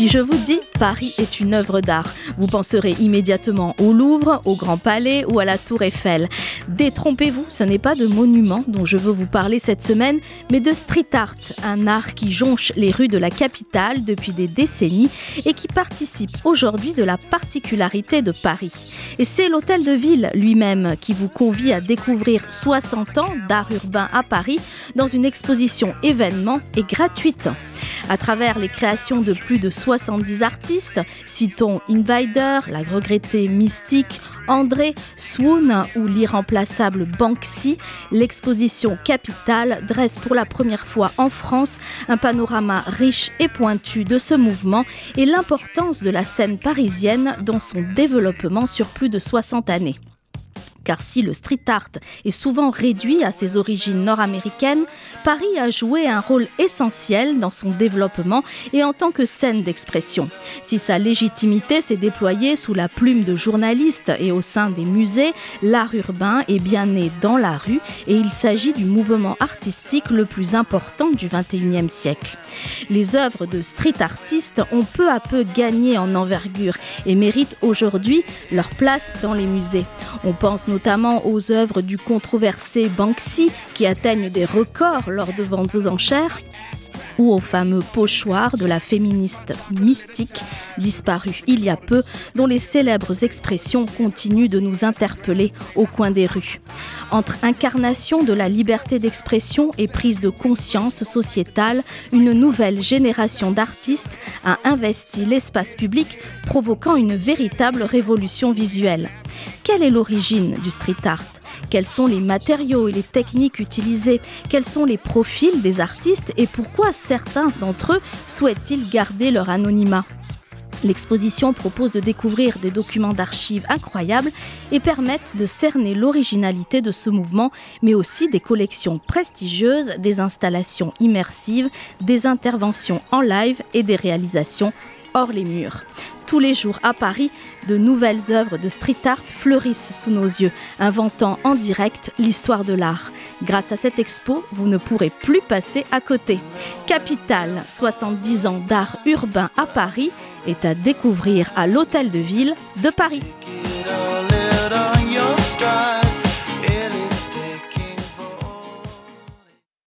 Si je vous dis Paris est une œuvre d'art, vous penserez immédiatement au Louvre, au Grand Palais ou à la Tour Eiffel. Détrompez-vous, ce n'est pas de monuments dont je veux vous parler cette semaine, mais de street art, un art qui jonche les rues de la capitale depuis des décennies et qui participe aujourd'hui de la particularité de Paris. Et c'est l'Hôtel de Ville lui-même qui vous convie à découvrir 60 ans d'art urbain à Paris dans une exposition événement et gratuite. À travers les créations de plus de 70 artistes, citons Invader, la regrettée Mystique, André, Swoon ou l'irremplaçable Banksy, l'exposition Capitale dresse pour la première fois en France un panorama riche et pointu de ce mouvement et l'importance de la scène parisienne dans son développement sur plus de 60 années. Car si le street art est souvent réduit à ses origines nord-américaines, Paris a joué un rôle essentiel dans son développement et en tant que scène d'expression. Si sa légitimité s'est déployée sous la plume de journalistes et au sein des musées, l'art urbain est bien né dans la rue et il s'agit du mouvement artistique le plus important du XXIe siècle. Les œuvres de street artistes ont peu à peu gagné en envergure et méritent aujourd'hui leur place dans les musées. On pense notamment aux œuvres du controversé Banksy qui atteignent des records lors de ventes aux enchères ou au fameux pochoir de la féministe Mystique, disparue il y a peu, dont les célèbres expressions continuent de nous interpeller au coin des rues. Entre incarnation de la liberté d'expression et prise de conscience sociétale, une nouvelle génération d'artistes a investi l'espace public, provoquant une véritable révolution visuelle. Quelle est l'origine du street art ? Quels sont les matériaux et les techniques utilisés? Quels sont les profils des artistes et pourquoi certains d'entre eux souhaitent-ils garder leur anonymat? L'exposition propose de découvrir des documents d'archives incroyables et permettent de cerner l'originalité de ce mouvement, mais aussi des collections prestigieuses, des installations immersives, des interventions en live et des réalisations hors les murs. Tous les jours à Paris, de nouvelles œuvres de street art fleurissent sous nos yeux, inventant en direct l'histoire de l'art. Grâce à cette expo, vous ne pourrez plus passer à côté. Capitale, 70 ans d'art urbain à Paris, est à découvrir à l'Hôtel de Ville de Paris.